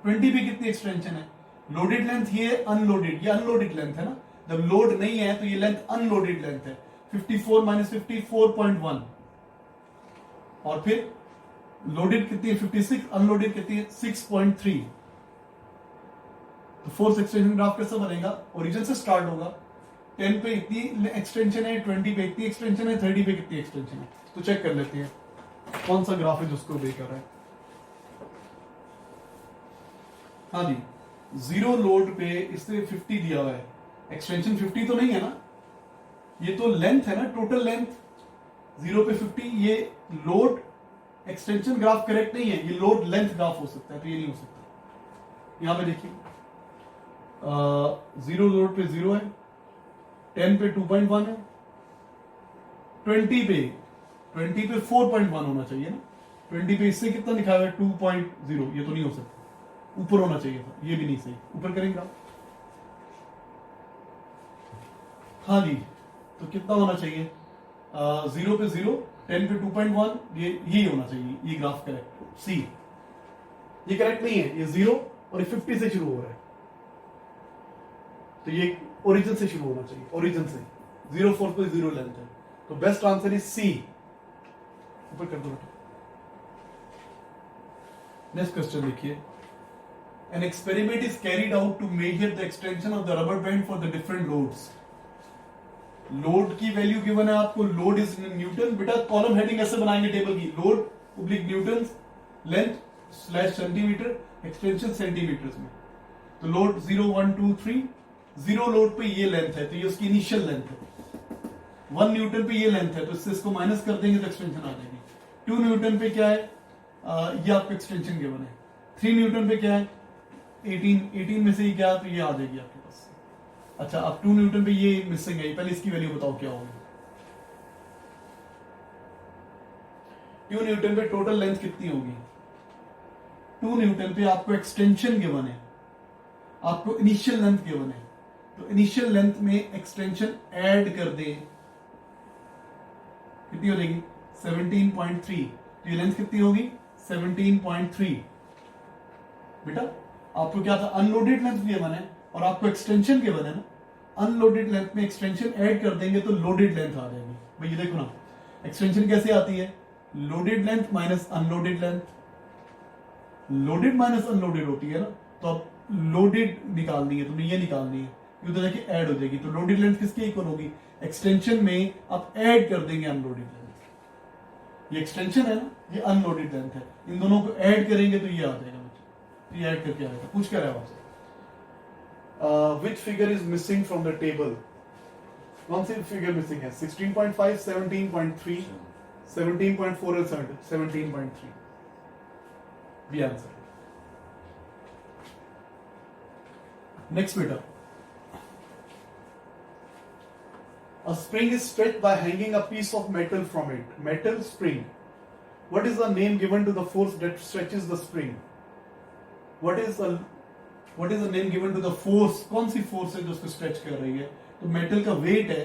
20 पे कितनी एक्सटेंशन है? लोडेड लेंथ ये, अनलोडेड ये अनलोडेड लेंथ है ना। जब लोड नहीं है तो ये लेंथ अनलोडेड लेंथ है। 54 माइनस 54.1। और फिर लोडेड कितनी है? 56, अनलोडेड कितनी है? 6.3। तो फोर्स एक्सटेंशन ग्राफ कैसा बनेगा? ओरिजिन से स्टार्ट होगा, 10 पे इतनी एक्सटेंशन है, 20 पे इतनी एक्सटेंशन है, 30 पे कितनी एक्सटेंशन है। तो चेक कर लेते हैं कौन सा ग्राफ है जिसको बे कर रहा है। हाँ जी, 0 लोड पे इससे 50 दिया हुआ है, एक्सटेंशन 50 तो नहीं है ना, ये तो लेंथ है ना, टोटल लेंथ। 0 पे 50, ये लोड एक्सटेंशन ग्राफ करेक्ट नहीं है, ये लोड लेंथ ग्राफ हो सकता है, तो ये नहीं हो सकता। यहां पे देखिए 0 लोड पे 0 है, 10 पे 2.1 है, 20 पे 4.1 होना चाहिए ना। 20 पे इससे कितना लिखा हुआ है? 2.0। ये तो नहीं हो सकता, ऊपर होना चाहिए था, ये भी नहीं सही। ऊपर करेंगे आप। हाँ जी, तो कितना होना चाहिए? 0 पे 0, 10 पे 2.1, ये यही होना चाहिए। ये ग्राफ करेक्ट, सी। ये करेक्ट नहीं है, ये 0 और ये 50 से शुरू हो रहा है, तो ये ओरिजिन से शुरू होना चाहिए। ओरिजिन से 0 फोर्स पे 0 लेंथ है, तो बेस्ट आंसर इज सी। ऊपर कर दो बेटा। नेक्स्ट क्वेश्चन देखिए, an experiment is carried out to measure the extension of the rubber band for the different loads. Load की वैल्यू गिवन है आपको, लोड इज न्यूटन। बेटा कॉलम हेडिंग ऐसे बनाएंगे टेबल की, load oblique newton, length slash centimetre, extension centimetres में। तो load 0 1 2 3, 0 load पे ये लेंथ है, तो ये उसकी इनिशियल लेंथ है। 1 न्यूटन पे ये लेंथ है, तो इससे इसको माइनस कर देंगे तो एक्सटेंशन आ जाएगी। 2 न्यूटन पे क्या है? ये आपको एक्सटेंशन गिवन है। 3 न्यूटन पे क्या है? 18 में से ही क्या है? तो ये आ जाएगी आपके पास। अच्छा, अब 2 न्यूटन पे ये मिसिंग है, पहले इसकी वैल्यू बताओ क्या होगी। 2 न्यूटन पे टोटल लेंथ कितनी होगी? 2 न्यूटन पे आपको एक्सटेंशन गिवन है, आपको इनिशियल लेंथ गिवन है, तो इनिशियल लेंथ में एक्सटेंशन ऐड कर दे, कितनी हो जाएगी? 17.3। तो ये लेंथ कितनी होगी? 17.3। बेटा आपको क्या था? अनलोडेड लेंथ गिवन है और आपको एक्सटेंशन गिवन है ना। अनलोडेड लेंथ में एक्सटेंशन ऐड कर देंगे तो लोडेड लेंथ आ जाएगी। भाई ये देखो ना, एक्सटेंशन कैसे आती है? Loaded length minus unloaded length. Loaded minus unloaded होती है ना, तो अब लोडेड निकालनी है, तुमने ये निकालनी है, ये उधर जाके ऐड हो जाएगी। तो लोडेड लेंथ किसके इक्वल होगी? एक्सटेंशन में आप ऐड कर देंगे अनलोडेड लेंथ। ये एक्सटेंशन है ना, ये अनलोडेड लेंथ है, इन दोनों को ऐड करेंगे तो ये आ जाएगा। तो ये ऐड करके आएगा। पूछ क्या रहा है आपसे? Which figure is missing from the table? कौन सी फिगर मिसिंग है? 16.5, 17.3, 17.4 और 17.3। B answer. नेक्स्ट बेटा, a spring is stretched by hanging a piece of metal from it. Metal spring. What is the name given to the force that stretches the spring? What is the name given to the force? कौन सी force है जो उसको stretch कर रही है? तो metal का वेट है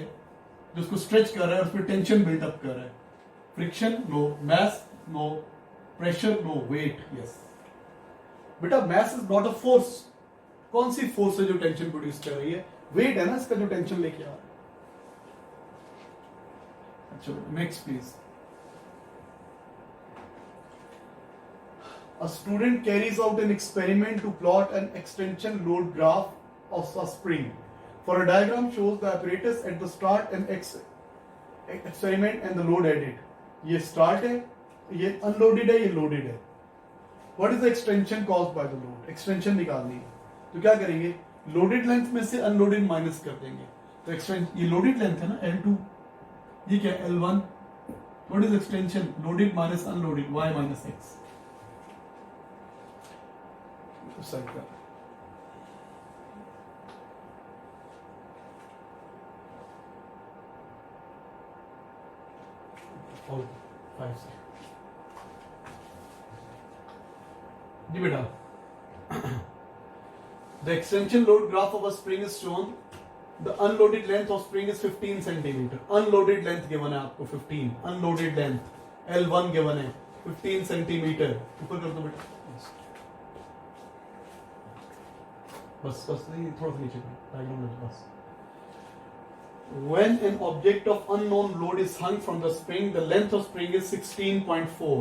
जो उसको स्ट्रेच कर रहा है और उस पर टेंशन बिल्डअप कर रहा है। Friction no, mass no, pressure no, weight yes. बेटा mass is not a force. कौन सी फोर्स है जो टेंशन प्रोड्यूस कर रही है? वेट है ना इसका जो टेंशन लेके आ रहा है। अच्छा next please. A student carries out an experiment to plot an extension load graph of a spring. For a diagram shows the apparatus at the start and experiment and the load added. ये start है, ये unloaded है, ये loaded है. What is the extension caused by the load? Extension निकालनी है. तो क्या करेंगे? Loaded length में से unloaded minus कर देंगे. तो extension ये loaded length है ना L2. ये क्या L1? What is extension? Loaded minus unloaded. Y minus X. Side का और 5 से जी बेटा। The extension load graph of a spring is shown. The unloaded length of spring is 15 centimetre. Unloaded length given है आपको 15। Unloaded length L1 given है 15 centimetre. ऊपर कर दो बेटा बस नहीं, थोड़ा सा नीचे बस। When an object of unknown load is hung from the spring, the length of spring is 16.4.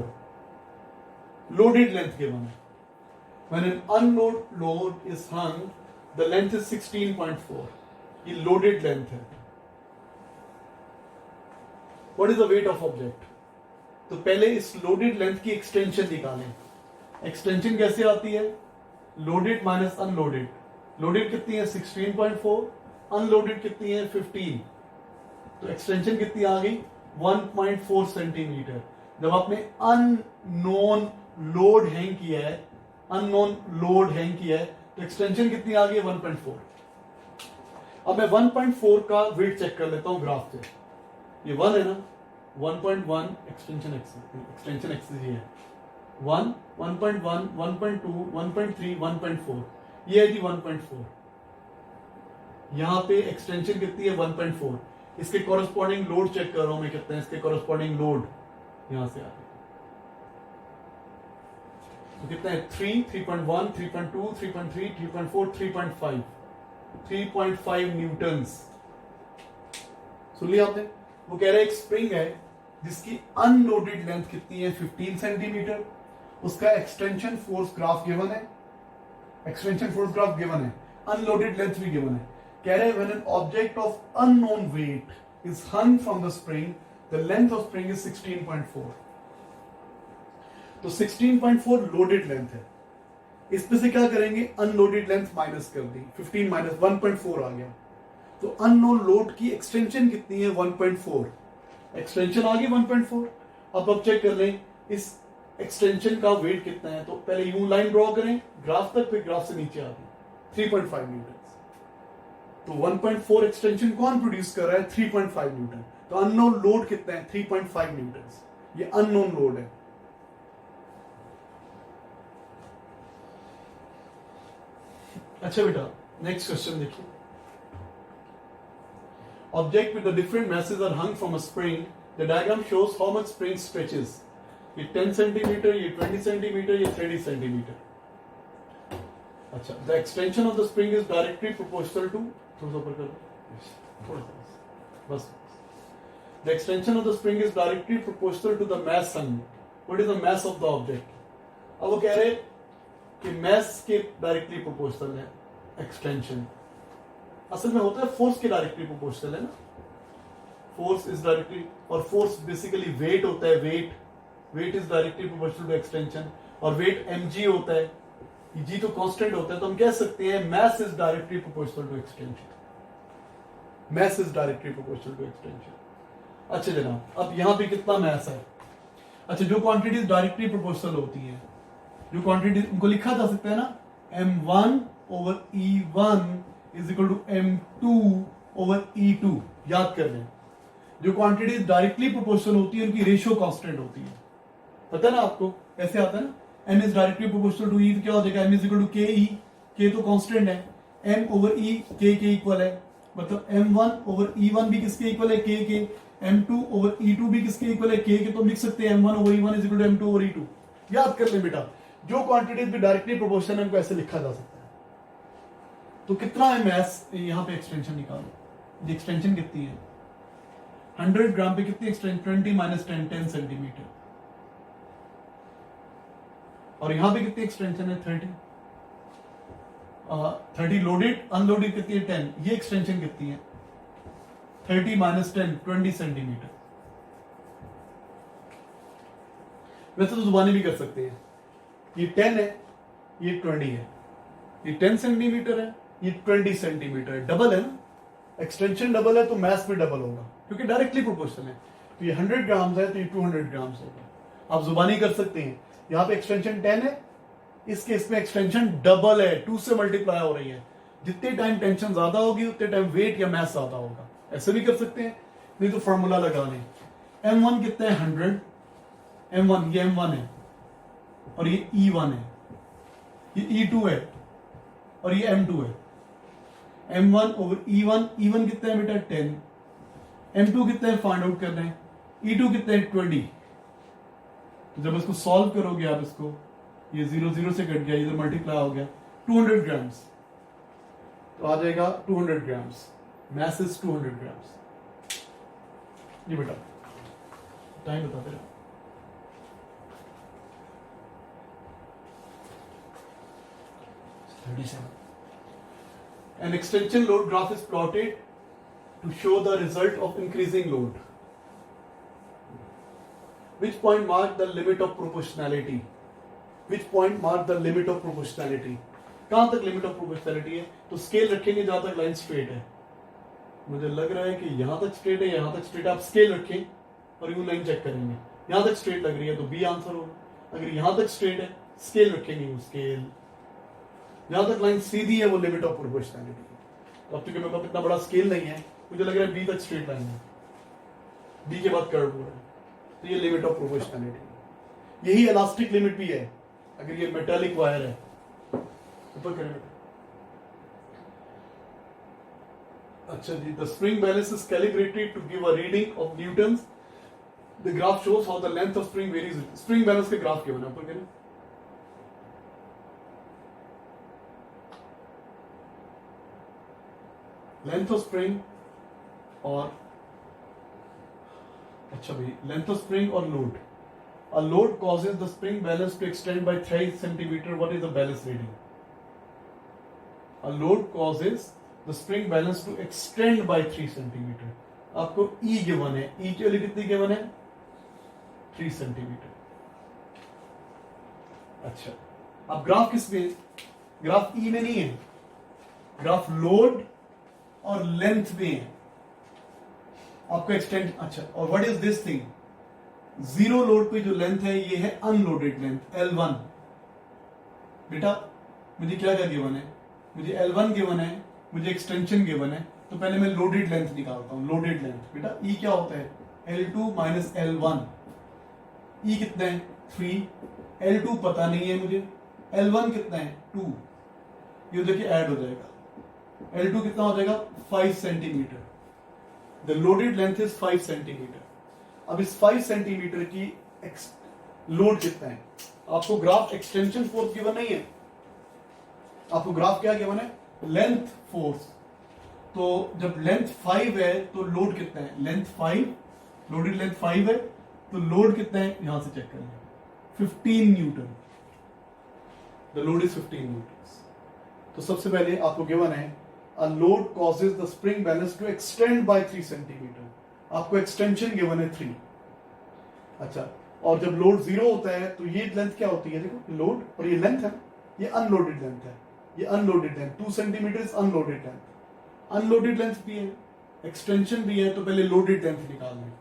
Loaded length given है। When an unknown load is hung, the length is 16.4. ये loaded length है। What is the weight of object? तो पहले इस loaded length की extension निकालें। Extension कैसे आती है? Loaded minus unloaded। लोडेड कितनी है 16.4, अनलोडेड कितनी है 15। तो एक्सटेंशन कितनी आ गई 1.4 सेंटीमीटर। जब आपने अननोन लोड हैंग किया है, अननोन लोड हैंग किया है तो एक्सटेंशन कितनी आ गई 1.4। अब मैं 1.4 का वेट चेक कर लेता हूं ग्राफ से। ये 1 है ना, 1.1 एक्सटेंशन एक्सेस ये है 1, 1.1, 1.2, 1.3, 1.4। ये है जी 1.4। यहां पे एक्सटेंशन कितनी है 1.4। इसके कॉरेस्पॉन्डिंग लोड चेक कर रहा हूं मैं कितना है इसके कॉरेस्पॉन्डिंग लोड यहां से आते तो कितना है 3, 3.1, 3.2, 3.3, 3.4, 3.5 3.5 न्यूटन्स। सुन लिया आपने? वो कह रहा है एक स्प्रिंग है जिसकी अनलोडेड लेंथ कितनी है 15 सेंटीमीटर। उसका एक्सटेंशन फोर्स ग्राफ गिवन है, एक्सटेंशन फोर्स ग्राफ गिवन है, अनलोडेड लेंथ भी गिवन है। कह रहे हैं when an object of unknown weight is hung from the spring the length of spring is 16.4। तो 16.4 लोडेड लेंथ है। इसमें से क्या करेंगे अनलोडेड लेंथ माइनस कर दी, 15 माइनस 1.4 आ गया। तो अननोन लोड की एक्सटेंशन कितनी है 1.4। एक्सटेंशन आ गई 1.4। अब चेक कर लें इस एक्सटेंशन का वेट कितना है। तो पहले यूं लाइन ड्रॉ करें ग्राफ तक, फिर ग्राफ से नीचे आ गई 3.5 न्यूटन। तो 1.4 एक्सटेंशन कौन प्रोड्यूस कर रहा है 3.5 न्यूटन। तो अननोन लोड कितना है 3.5 न्यूटन। ये अननोन लोड है। अच्छा बेटा नेक्स्ट क्वेश्चन देखिए। Object with the different masses are hung from a spring. The diagram shows how much spring stretches. ये 10 सेंटीमीटर, ये 20 सेंटीमीटर, ये 30 सेंटीमीटर। अच्छा the extension of the spring is directly proportional to, थोड़ा सा ऊपर कर दो थोड़ा सा बस। The extension of the spring is directly proportional to the mass hung. What is the mass of the object. अब वो कह रहे हैं कि मास के डायरेक्टली प्रोपोर्शनल है एक्सटेंशन। असल में होता है फोर्स के डायरेक्टली प्रोपोर्शनल है ना। फोर्स इज डायरेक्टली, और फोर्स बेसिकली वेट होता है। Weight is directly proportional to extension, और वेट mg होता है, जी तो कांस्टेंट होता है। तो हम कह सकते हैं mass is directly proportional to extension. Mass is directly proportional to extension. अच्छा जनाब अब यहां पे कितना मास है। अच्छा जो क्वांटिटीज डायरेक्टली प्रोपोर्शनल होती हैं जो क्वांटिटी इनको लिखा जा सकता है ना, m1 over E1 is equal to m2 over E2, याद कर लें। जो क्वांटिटी डायरेक्टली प्रोपोर्शनल होती है उनकी रेशियो कांस्टेंट होती है, पता है ना आपको, ऐसे आता है ना, m is directly proportional to E, तो क्या हो जाएगा, m is equal to K ई, के तो कांस्टेंट है, m ओवर E के इक्वल है, मतलब m1 ओवर E1 भी किसके इक्वल है, के, m2 ओवर E2 भी किसके इक्वल है, के, तो हम लिख सकते हैं m1 over E1 is equal to m2 over E2। याद कर ले बेटा, जो क्वांटिटीज भी डायरेक्टली प्रोपोर्शनल है उनको ऐसे लिखा जा सकता है। तो कितना है मैस, यहाँ पे एक्सटेंशन निकालो, ये एक्सटेंशन कितनी है, 100 ग्राम पे कितनी एक्सटेंशन, 20 माइनस 10, 10 सेंटीमीटर, और यहां पे कितनी एक्सटेंशन है, 30 लोडेड, अनलोडेड कितनी है, 10, ये एक्सटेंशन कितनी है, 30 माइनस 10, 20 सेंटीमीटर। वैसे तो जुबानी भी कर सकते हैं, ये 10 है, ये 20 है, ये 10 सेंटीमीटर है, ये 20 सेंटीमीटर है, डबल है ना, एक्सटेंशन डबल है तो मैथ भी डबल होगा क्योंकि डायरेक्टली प्रोपोर्शनल है। तो ये 100 ग्राम्स है तो ये 200 ग्राम्स होगा। आप जुबानी कर सकते हैं, यहाँ पे एक्सटेंशन 10 है, इस केस में एक्सटेंशन डबल है, 2 से मल्टीप्लाई हो रही है। जितने टाइम टेंशन ज्यादा होगी उतने टाइम वेट या मैथ ज्यादा होगा। ऐसे भी कर सकते हैं, नहीं तो फॉर्मूला लगा लें। m1 कितना है, 100, m1 ये m1 है और ये E1 है, ये E2 है और ये m2 है। m1 ओवर E1, E1 कितना है बेटा, 10, m2 कितना है फाइंड आउट करना है, E2 कितना है, 20। तो जब इसको सॉल्व करोगे आप, इसको ये 0 0 से कट गया, इधर मल्टीप्लाई हो गया, 200 ग्राम्स, तो आ जाएगा 200 ग्राम्स, मैस इज 200 ग्राम्स। ये बेटा टाइम बता दे रहा, An extension load graph is plotted to show the result of increasing load. Which point mark the limit of proportionality? Which point mark the limit of proportionality? कहां तक limit of proportionality है? तो scale रखेंगे जहां तक line straight है। मुझे लग रहा है कि यहां तक स्ट्रेट है, यहां तक स्ट्रेट है। आप स्केल रखें और यूं लाइन चेक करेंगे, यहां तक स्ट्रेट लग रही है तो बी आंसर होगा। अगर यहां तक स्ट्रेट है, स्केल रखेंगे, स्केल जहां तक लाइन सीधी है वो लिमिट ऑफ प्रोपोर्शनैलिटी है। तो अब चूंकि मेरे पास इतना बड़ा स्केल नहीं है, मुझे लग रहा है बी तक स्ट्रेट लाइन है, बी के बाद कर्व हो रहा है, तो ये लिमिट ऑफ प्रोपोर्शनैलिटी। यही इलास्टिक लिमिट भी है। अगर ये मेटालिक वायर है, ऊपर करें बेटा। अच्छा जी, the spring balance is calibrated to give a reading of newtons. The graph shows how the length of spring varies. Spring balance के ग्राफ के बना, ऊपर करें। लेंथ ऑफ स्प्रिंग और अच्छा भाई, लेंथ ऑफ स्प्रिंग और load. A load causes the spring balance to extend by 3 centimeter. What is the balance reading? A load causes the spring balance to extend by 3 centimeter. आपको E given है, E के लिए कितनी given है, 3 centimetre. अच्छा, अब graph किस में? ग्राफ E में नहीं है, ग्राफ लोड और लेंथ में है। आपको एक्सटेंड, अच्छा, और what is this thing? Zero load पे जो लेंथ है ये है अनलोडेड लेंथ, L1। बेटा मुझे क्या क्या गिवन है? मुझे L1 गिवन है, मुझे एक्सटेंशन गिवन है, तो पहले मैं लोडेड लेंथ निकालता हूं। लोडेड लेंथ बेटा E क्या होता है, L2 माइनस L1। E कितना है, 3, L2 पता नहीं है मुझे, L1 कितना है, 2, ये देखिए ऐड हो जाएगा। L2 कितना हो जाएगा, 5 centimetre. The loaded length is 5 centimetre. अब इस 5 सेंटीमीटर की लोड कितना है? आपको ग्राफ एक्सटेंशन फोर्स गिवन नहीं है, आपको ग्राफ क्या गिवन है, लेंथ फोर्स। तो जब लेंथ 5 है तो लोड कितना है, लेंथ 5, लोडेड लेंथ 5 है तो लोड कितना है, यहां से चेक करेंगे, 15 Newton. The load is 15 Newton. तो सबसे पहले आपको गिवन है a load causes the spring balance to extend by 3 centimeter. आपको एक्सटेंशन गिवन है 3। अच्छा, और जब लोड 0 होता है तो ये लेंथ क्या होती है, देखो लोड और ये लेंथ है, ये अनलोडेड लेंथ है, ये unloaded length 2 centimetre is unloaded length. Unloaded length भी है, एक्सटेंशन भी है, तो पहले लोडेड लेंथ निकालना है।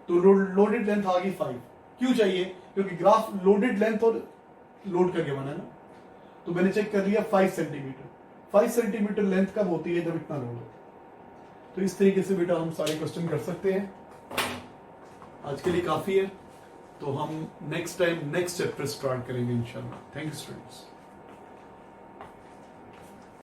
तो लोडेड लेंथ आ गई 5। क्यों चाहिए? क्योंकि ग्राफ लोडेड लेंथ और लोड का गिवन है ना, तो मैंने चेक कर लिया 5 सेंटीमीटर। 5 सेंटीमीटर लेंथ कब होती है? जब इतना लोड हो। तो इस तरीके से बेटा हम सारे क्वेश्चन कर सकते हैं। आज के लिए काफी है, तो हम next time next chapter start करेंगे इंशाल्लाह। Thank you students.